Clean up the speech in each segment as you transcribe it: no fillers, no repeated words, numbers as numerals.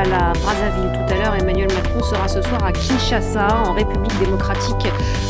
Angola, la Brazzaville tout à l'heure. Emmanuel Macron sera ce soir à Kinshasa, en République démocratique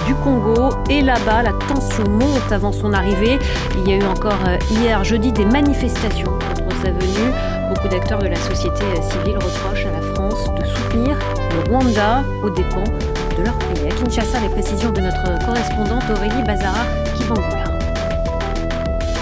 du Congo. Et là-bas, la tension monte avant son arrivée. Il y a eu encore hier, jeudi, des manifestations contre sa venue. Beaucoup d'acteurs de la société civile reprochent à la France de soutenir le Rwanda aux dépens de leur pays. À Kinshasa, les précisions de notre correspondante Aurélie Bazara Kibangula.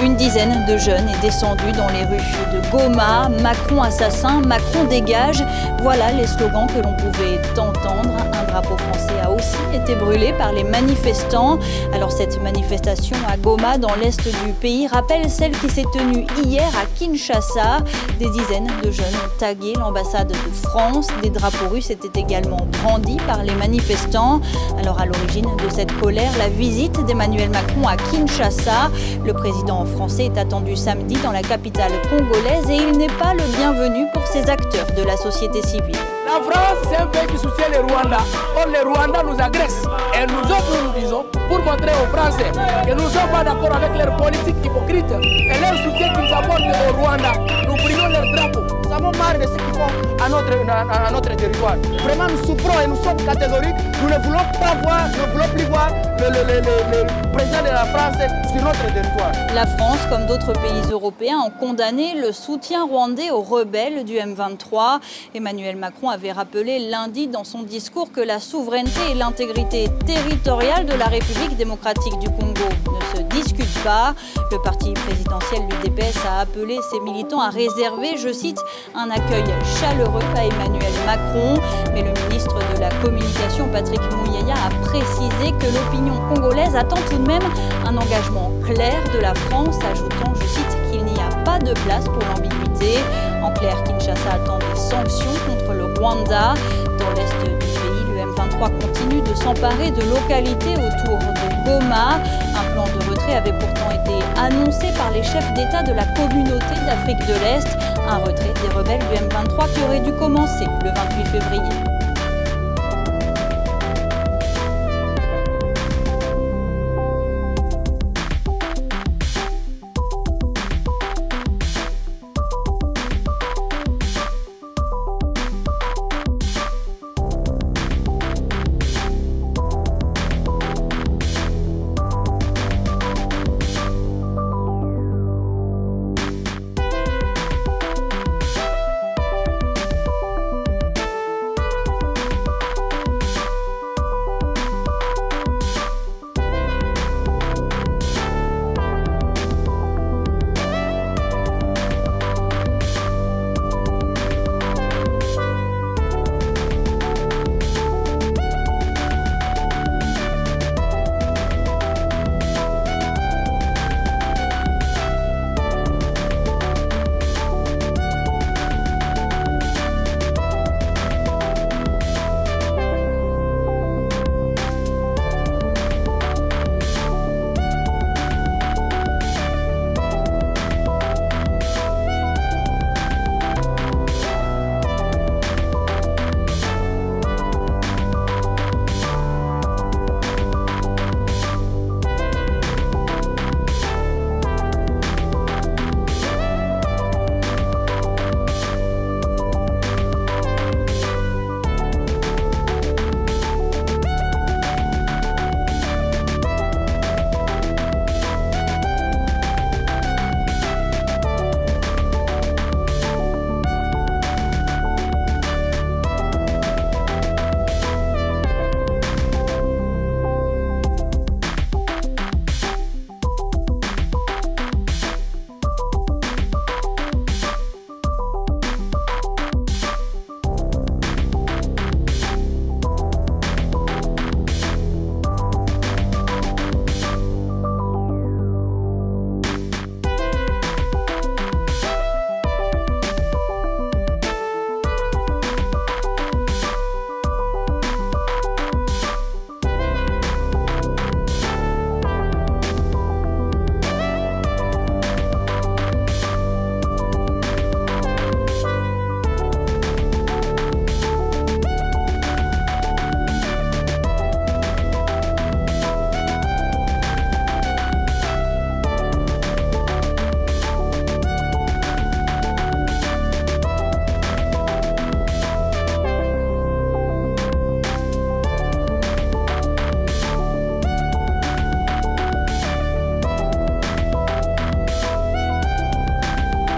Une dizaine de jeunes est descendue dans les rues de Goma. Macron assassin, Macron dégage. Voilà les slogans que l'on pouvait entendre. Un drapeau français a aussi été brûlé par les manifestants. Alors cette manifestation à Goma, dans l'est du pays, rappelle celle qui s'est tenue hier à Kinshasa. Des dizaines de jeunes ont tagué l'ambassade de France. Des drapeaux russes étaient également brandis par les manifestants. Alors à l'origine de cette colère, la visite d'Emmanuel Macron à Kinshasa. Le président français est attendu samedi dans la capitale congolaise et il n'est pas le bienvenu pour ces acteurs de la société civile. La France, c'est un pays qui soutient le Rwanda. Or, le Rwanda nous agresse. Et nous autres, nous disons, pour montrer aux Français que nous ne sommes pas d'accord avec leur politique hypocrite et leur soutien qu'ils apportent au Rwanda, nous brûlons leur drapeau. Nous avons marre de ce qu'ils font à notre territoire. Vraiment, nous souffrons et nous sommes catégoriques. Nous ne voulons pas voir, nous ne voulons plus voir le président de la France sur notre territoire. La France, comme d'autres pays européens, ont condamné le soutien rwandais aux rebelles du M23. Emmanuel Macron avait rappelé lundi dans son discours que la souveraineté et l'intégrité territoriale de la République démocratique du Congo ne se discutent pas. Le parti présidentiel, l'UDPS, a appelé ses militants à réserver, je cite, un accueil chaleureux à Emmanuel Macron. Mais le ministre de la Communication, Patrick Muyaya, a précisé que l'opinion congolaise attend tout de même un engagement clair de la France, ajoutant, je cite, qu'il n'y a pas de place pour l'ambiguïté. En clair, Kinshasa attend des sanctions contre le Rwanda. Dans l'est du pays, le M23 continue de s'emparer de localités autour de Goma. Un plan de retrait avait pourtant été annoncé par les chefs d'État de la communauté d'Afrique de l'Est. Un retrait des rebelles du M23 qui aurait dû commencer le 28 février.